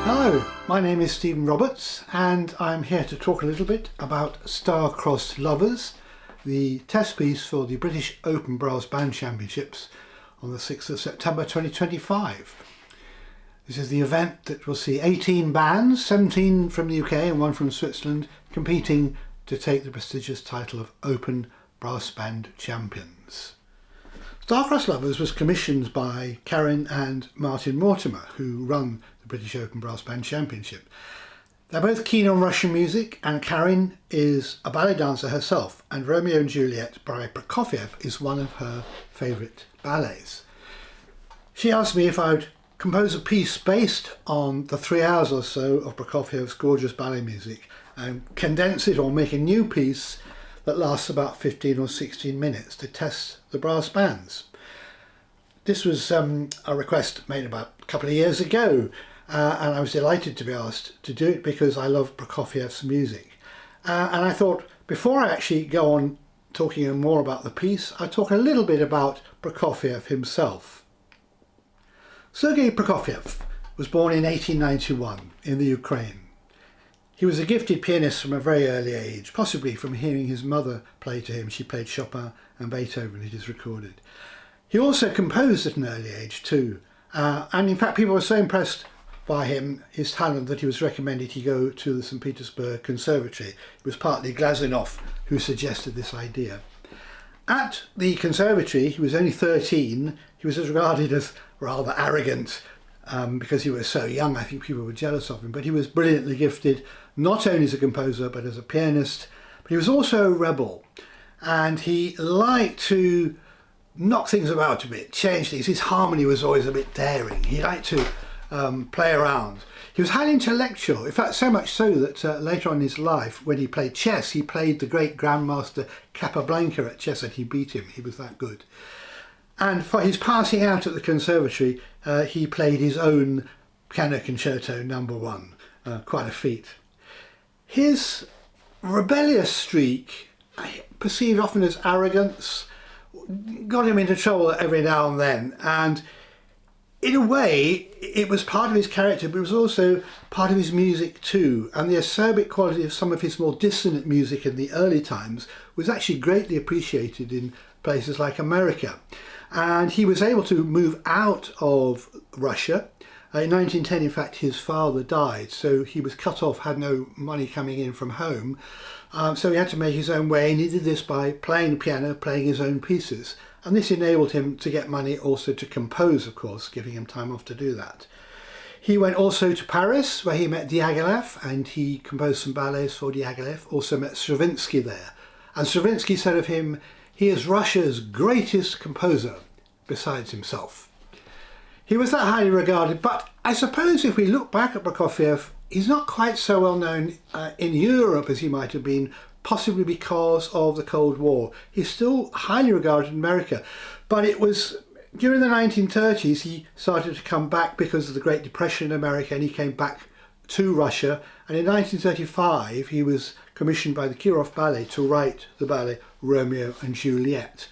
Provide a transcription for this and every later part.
Hello, my name is Stephen Roberts and I'm here to talk a little bit about Star-Crossed Lovers, the test piece for the British Open Brass Band Championships on the 6th of September 2025. This is the event that will see 18 bands, 17 from the UK and one from Switzerland, competing to take the prestigious title of Open Brass Band Champions. Star-Crossed Lovers was commissioned by Karen and Martin Mortimer, who run the British Open Brass Band Championship. They're both keen on Russian music, and Karen is a ballet dancer herself, and Romeo and Juliet by Prokofiev is one of her favourite ballets. She asked me if I would compose a piece based on the 3 hours or so of Prokofiev's gorgeous ballet music and condense it or make a new piece that lasts about 15 or 16 minutes to test the brass bands. This was a request made about a couple of years ago, and I was delighted to be asked to do it because I love Prokofiev's music. And I thought, before I actually go on talking more about the piece, I'd talk a little bit about Prokofiev himself. Sergei Prokofiev was born in 1891 in the Ukraine. He was a gifted pianist from a very early age, possibly from hearing his mother play to him. She played Chopin and Beethoven, it is recorded. He also composed at an early age too, and in fact people were so impressed by him, his talent, that he was recommended he go to the St. Petersburg Conservatory. It was partly Glazunov who suggested this idea. At the conservatory, he was only 13, he was regarded as rather arrogant because he was so young. I think people were jealous of him, but he was brilliantly gifted, not only as a composer but as a pianist. But he was also a rebel, and he liked to knock things about a bit, change things. His harmony was always a bit daring. He liked to play around. He was highly intellectual, in fact so much so that later on in his life, when he played chess, he played the great Grandmaster Capablanca at chess and he beat him. He was that good. And for his passing out at the conservatory, he played his own piano concerto number 1, quite a feat. His rebellious streak, perceived often as arrogance, got him into trouble every now and then, and in a way it was part of his character, but it was also part of his music too, and the acerbic quality of some of his more dissonant music in the early times was actually greatly appreciated in places like America. And he was able to move out of Russia. In 1910, in fact, his father died, so he was cut off, had no money coming in from home. So he had to make his own way, and he did this by playing the piano, playing his own pieces. And this enabled him to get money also to compose, of course, giving him time off to do that. He went also to Paris, where he met Diaghilev, and he composed some ballets for Diaghilev, also met Stravinsky there. And Stravinsky said of him, he is Russia's greatest composer, besides himself. He was that highly regarded, but I suppose if we look back at Prokofiev, he's not quite so well known in Europe as he might have been, possibly because of the Cold War. He's still highly regarded in America, but it was during the 1930s he started to come back because of the Great Depression in America, and he came back to Russia, and in 1935 he was commissioned by the Kirov Ballet to write the ballet Romeo and Juliet.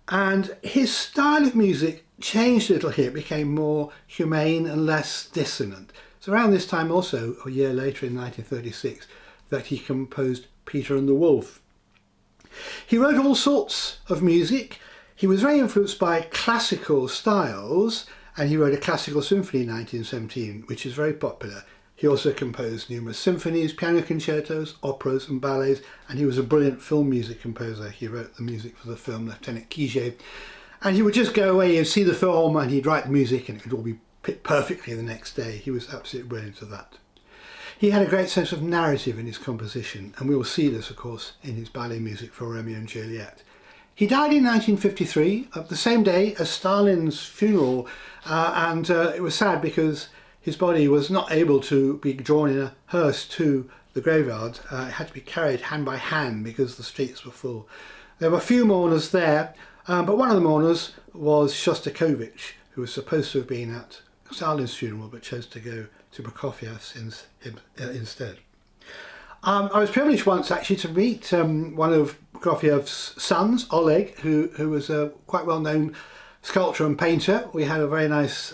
And his style of music changed a little here. It became more humane and less dissonant. It's around this time also, a year later in 1936, that he composed Peter and the Wolf. He wrote all sorts of music. He was very influenced by classical styles, and he wrote a classical symphony in 1917, which is very popular. He also composed numerous symphonies, piano concertos, operas and ballets, and he was a brilliant film music composer. He wrote the music for the film Lieutenant Quiget. And he would just go away and see the film and he'd write the music and it would all be fit perfectly the next day. He was absolutely brilliant at that. He had a great sense of narrative in his composition, and we will see this, of course, in his ballet music for Romeo and Juliet. He died in 1953, the same day as Stalin's funeral, and it was sad because his body was not able to be drawn in a hearse to the graveyard. It had to be carried hand by hand because the streets were full. There were few mourners there, but one of the mourners was Shostakovich, who was supposed to have been at Stalin's funeral but chose to go to Prokofiev's instead. I was privileged once actually to meet one of Prokofiev's sons, Oleg, who was a quite well-known sculptor and painter. We had a very nice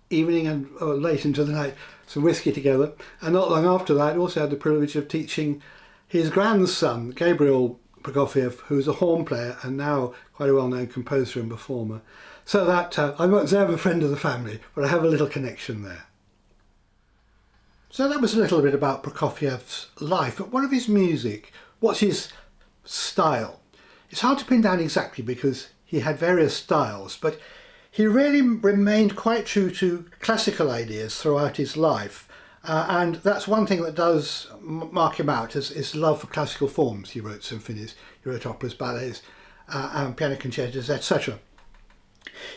evening and late into the night, some whiskey together. And not long after that, I also had the privilege of teaching his grandson, Gabriel Prokofiev, who's a horn player and now quite a well-known composer and performer. So that I won't say I'm a friend of the family, but I have a little connection there. So that was a little bit about Prokofiev's life, but what of his music? What's his style? It's hard to pin down exactly because he had various styles, but he really remained quite true to classical ideas throughout his life. And that's one thing that does mark him out, is his love for classical forms. He wrote symphonies, he wrote operas, ballets, and piano concertos, etc.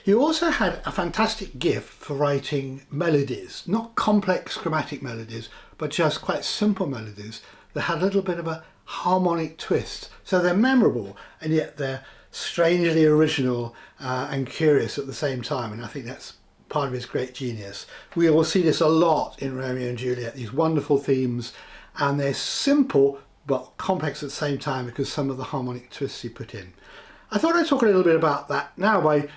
He also had a fantastic gift for writing melodies, not complex chromatic melodies, but just quite simple melodies that had a little bit of a harmonic twist. So they're memorable, and yet they're strangely original and curious at the same time, and I think that's part of his great genius. We will see this a lot in Romeo and Juliet, these wonderful themes, and they're simple but complex at the same time because some of the harmonic twists he put in. I thought I'd talk a little bit about that now by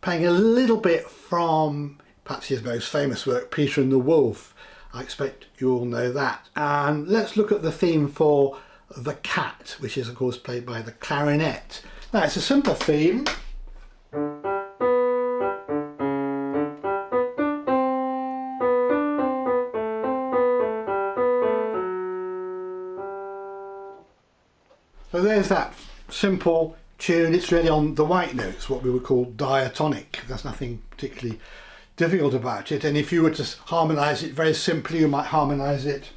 playing a little bit from perhaps his most famous work, Peter and the Wolf. I expect you all know that. And let's look at the theme for The Cat, which is of course played by the clarinet. Now it's a simple theme. So there's that simple tune. It's really on the white notes, what we would call diatonic. There's nothing particularly difficult about it, and if you were to harmonise it very simply, you might harmonise it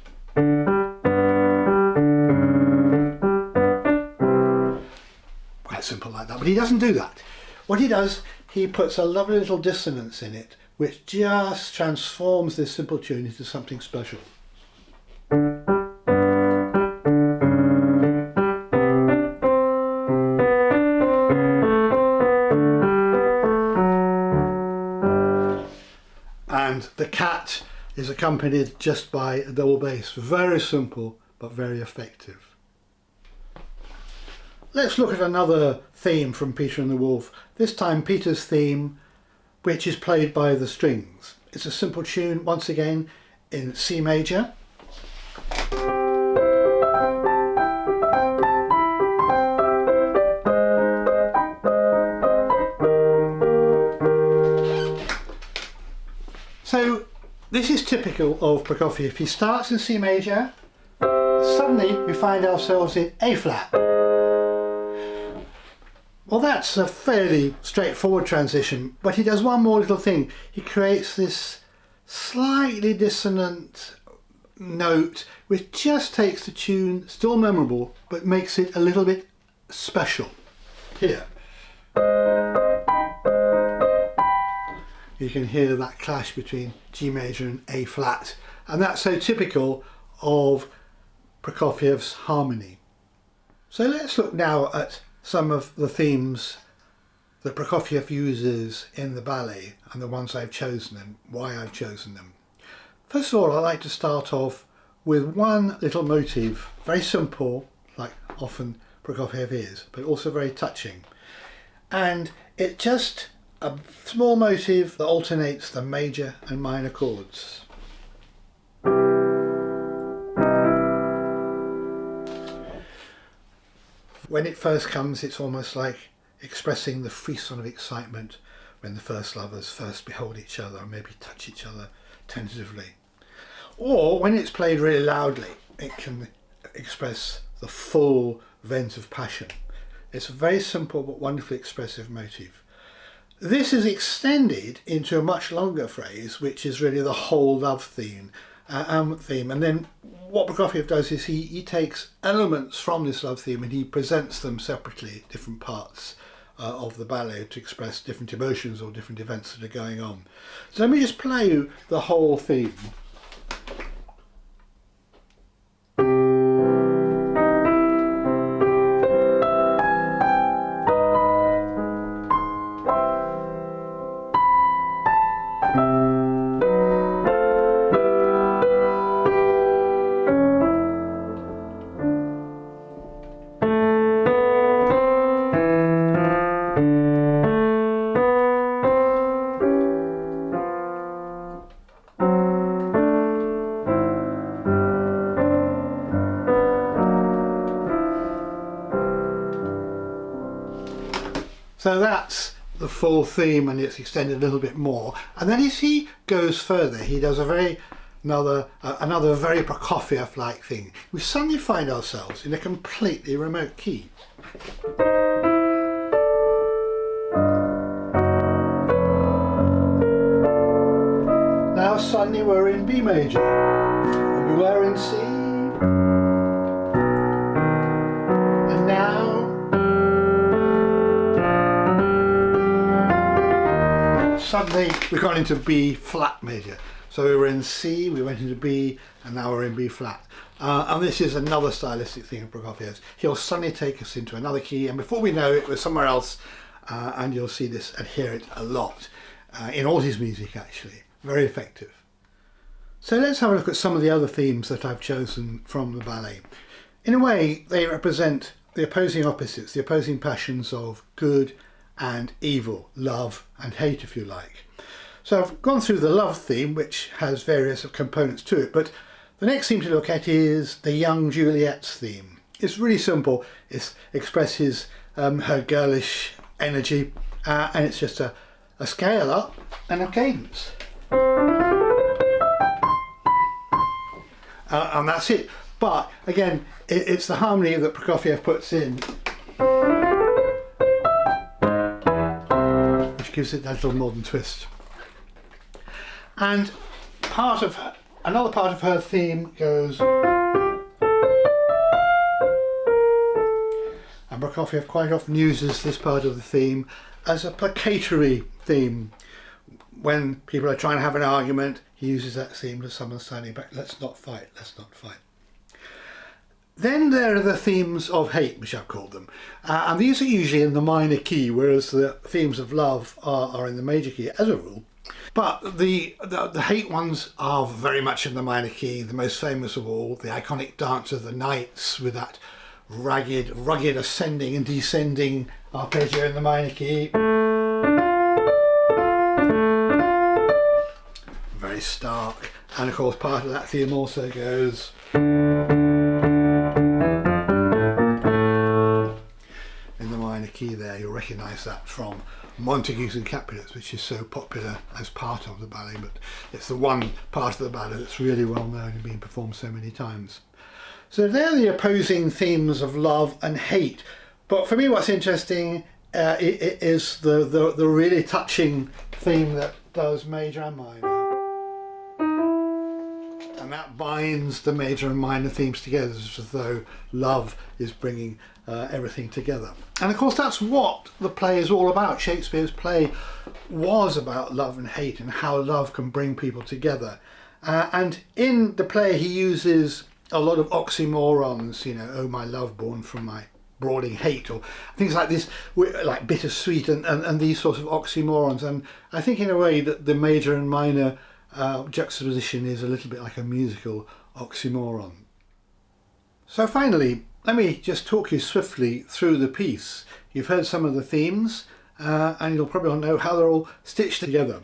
quite simple like that, but he doesn't do that. What he does, he puts a lovely little dissonance in it which just transforms this simple tune into something special. And The Cat is accompanied just by a double bass. Very simple, but very effective. Let's look at another theme from Peter and the Wolf. This time Peter's theme, which is played by the strings. It's a simple tune, once again, in C major. So this is typical of Prokofiev. He starts in C major, suddenly we find ourselves in A flat. Well, that's a fairly straightforward transition, but he does one more little thing. He creates this slightly dissonant note which just takes the tune, still memorable, but makes it a little bit special. Here. You can hear that clash between G major and A flat, and that's so typical of Prokofiev's harmony. So let's look now at some of the themes that Prokofiev uses in the ballet and the ones I've chosen and why I've chosen them. First of all, I like to start off with one little motif, very simple, like often Prokofiev is, but also very touching. And it just a small motif that alternates the major and minor chords. When it first comes, it's almost like expressing the frisson of excitement when the first lovers first behold each other, or maybe touch each other tentatively. Or when it's played really loudly, it can express the full vent of passion. It's a very simple but wonderfully expressive motif. This is extended into a much longer phrase, which is really the whole love theme. And then what Prokofiev does is he takes elements from this love theme and he presents them separately, different parts of the ballet, to express different emotions or different events that are going on. So let me just play you the whole theme. that's the full theme, and it's extended a little bit more. And then as he goes further, he does another very Prokofiev-like thing. We suddenly find ourselves in a completely remote key. Now suddenly we're in B major. We were in C. And now suddenly we've gone into B flat major. So we were in C, we went into B, and now we're in B flat. And this is another stylistic thing of Prokofiev's. He'll suddenly take us into another key, and before we know it, we're somewhere else. And you'll see this adherent a lot in all his music, actually. Very effective. So let's have a look at some of the other themes that I've chosen from the ballet. In a way, they represent the opposing opposites, the opposing passions of good and evil, love and hate, if you like. So I've gone through the love theme, which has various components to it, but the next theme to look at is the young Juliet's theme. It's really simple. It expresses her girlish energy, and it's just a scale up and a cadence. And that's it. But again, it's the harmony that Prokofiev puts in which gives it that little modern twist. And another part of her theme goes, and Prokofiev quite often uses this part of the theme as a placatory theme. When people are trying to have an argument, he uses that theme to summon standing back. Let's not fight, let's not fight. Then there are the themes of hate, which I've called them. And these are usually in the minor key, whereas the themes of love are in the major key, as a rule. But the hate ones are very much in the minor key. The most famous of all, the iconic Dance of the Knights, with that rugged ascending and descending arpeggio in the minor key. Very stark. And of course part of that theme also goes in the minor key there. You'll recognise that from Montagues and Capulets, which is so popular as part of the ballet, but it's the one part of the ballet that's really well known and been performed so many times. So they're the opposing themes of love and hate. But for me what's interesting is the really touching theme that does major and minor. And that binds the major and minor themes together, as though love is bringing everything together. And of course that's what the play is all about. Shakespeare's play was about love and hate and how love can bring people together. And in the play he uses a lot of oxymorons, you know, oh my love born from my brooding hate, or things like this, like bittersweet and these sorts of oxymorons. And I think in a way that the major and minor juxtaposition is a little bit like a musical oxymoron. So finally, let me just talk you swiftly through the piece. You've heard some of the themes and you'll probably all know how they're all stitched together.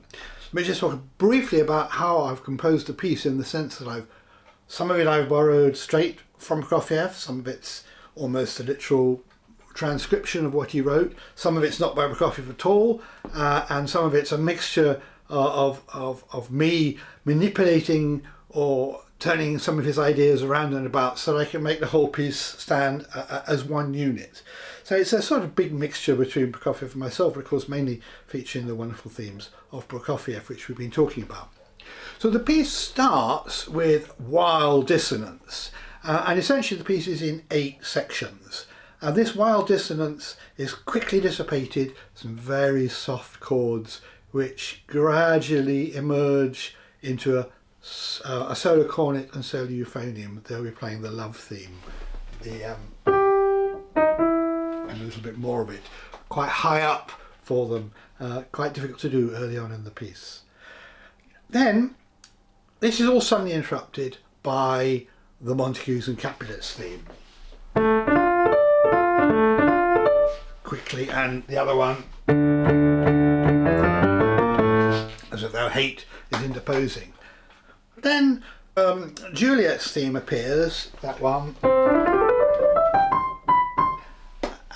Let me just talk briefly about how I've composed the piece, in the sense that some of it I've borrowed straight from Prokofiev, some of it's almost a literal transcription of what he wrote, some of it's not by Prokofiev at all, and some of it's a mixture of me manipulating or turning some of his ideas around and about so that I can make the whole piece stand as one unit. So it's a sort of big mixture between Prokofiev and myself, but of course mainly featuring the wonderful themes of Prokofiev, which we've been talking about. So the piece starts with wild dissonance, and essentially the piece is in 8 sections. And this wild dissonance is quickly dissipated, some very soft chords which gradually emerge into a solo cornet and solo euphonium. They'll be playing the love theme, and a little bit more of it, quite high up for them, quite difficult to do early on in the piece. Then this is all suddenly interrupted by the Montagues and Capulets theme. Quickly, and the other one, as though hate is interposing. Then Juliet's theme appears, that one,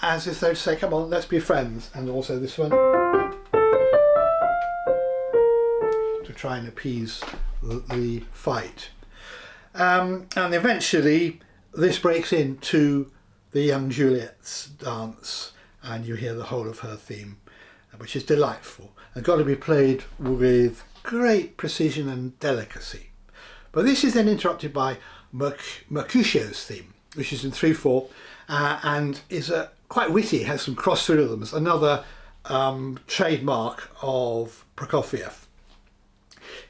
as if though to say, come on, let's be friends. And also this one, to try and appease the fight. And eventually this breaks into the young Juliet's dance, and you hear the whole of her theme, which is delightful and got to be played with great precision and delicacy. But this is then interrupted by Mercutius's theme, which is in 3/4 and is quite witty, has some cross rhythms, another trademark of Prokofiev.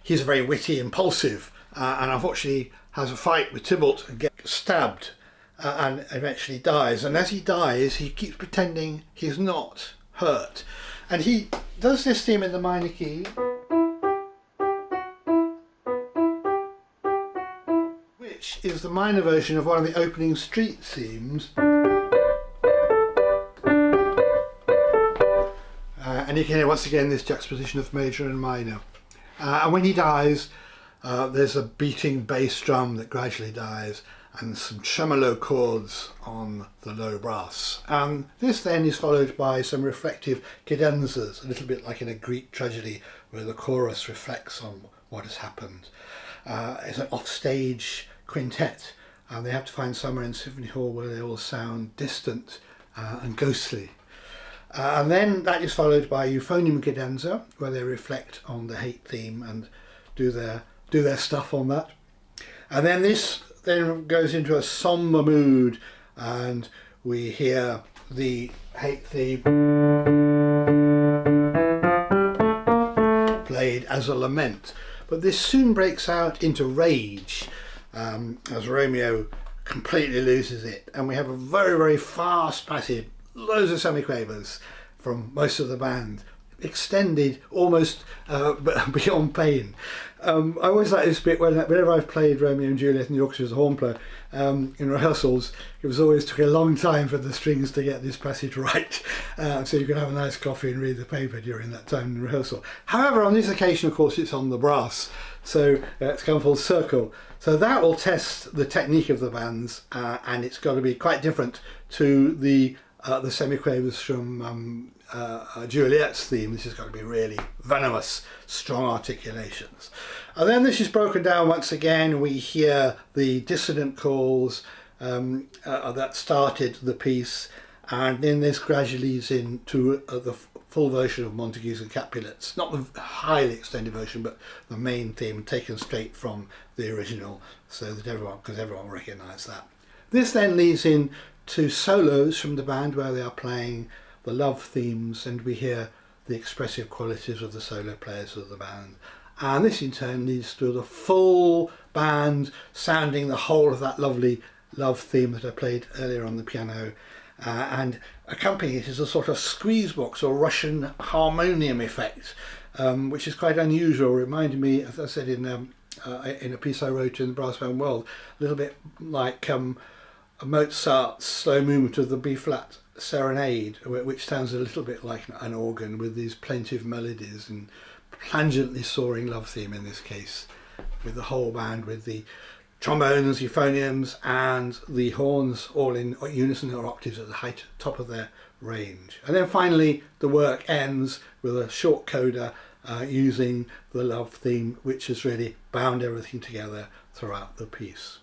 He's very witty, impulsive, and unfortunately has a fight with Tybalt and gets stabbed and eventually dies. And as he dies, he keeps pretending he's not hurt. And he does this theme in the minor key, which is the minor version of one of the opening street themes. And you can hear once again this juxtaposition of major and minor. And when he dies, there's a beating bass drum that gradually dies and some tremolo chords on the low brass. This then is followed by some reflective cadenzas, a little bit like in a Greek tragedy where the chorus reflects on what has happened. It's an offstage quintet, and they have to find somewhere in Symphony Hall where they all sound distant and ghostly. And then that is followed by euphonium cadenza, where they reflect on the hate theme and do their stuff on that. And then this then goes into a somber mood, and we hear the hate theme played as a lament. But this soon breaks out into rage as Romeo completely loses it, and we have a very, very fast passage, loads of semiquavers from most of the band, extended almost beyond pain. I always like this bit whenever I've played Romeo and Juliet in the orchestra as a horn player in rehearsals. It was always took a long time for the strings to get this passage right, so you could have a nice coffee and read the paper during that time in rehearsal. However, on this occasion, of course, it's on the brass, so it's come full circle. So that will test the technique of the bands, and it's got to be quite different to the semiquavers from Juliet's theme. This has got to be really venomous, strong articulations. And then this is broken down once again. We hear the dissonant calls that started the piece, and then this gradually leads into the full version of Montagues and Capulets. Not the highly extended version, but the main theme taken straight from the original, so that everyone will recognise that. This then leads in to solos from the band where they are playing the love themes, and we hear the expressive qualities of the solo players of the band. And this in turn leads to the full band sounding the whole of that lovely love theme that I played earlier on the piano. And accompanying it is a sort of squeeze box or Russian harmonium effect, which is quite unusual. Reminded me, as I said in a piece I wrote in the Brass Band World, a little bit like Mozart's slow movement of the B-flat serenade, which sounds a little bit like an organ with these plaintive melodies and plangently soaring love theme in this case, with the whole band with the trombones, euphoniums and the horns all in unison or octaves at the top of their range. And then finally the work ends with a short coda using the love theme, which has really bound everything together throughout the piece.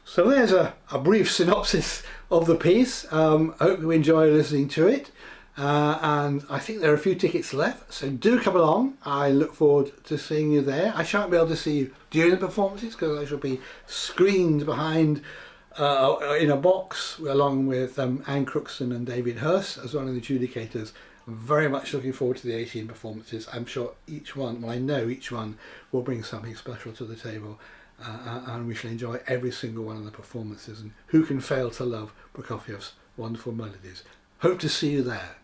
So there's a brief synopsis of the piece. Hope you enjoy listening to it, and I think there are a few tickets left, so do come along. I look forward to seeing you there. I shan't be able to see you during the performances because I shall be screened behind in a box along with Anne Crookston and David Hurst as one of the adjudicators. I'm very much looking forward to the 18 performances. I'm sure each one, well I know each one will bring something special to the table. And we shall enjoy every single one of the performances, and who can fail to love Prokofiev's wonderful melodies. Hope to see you there.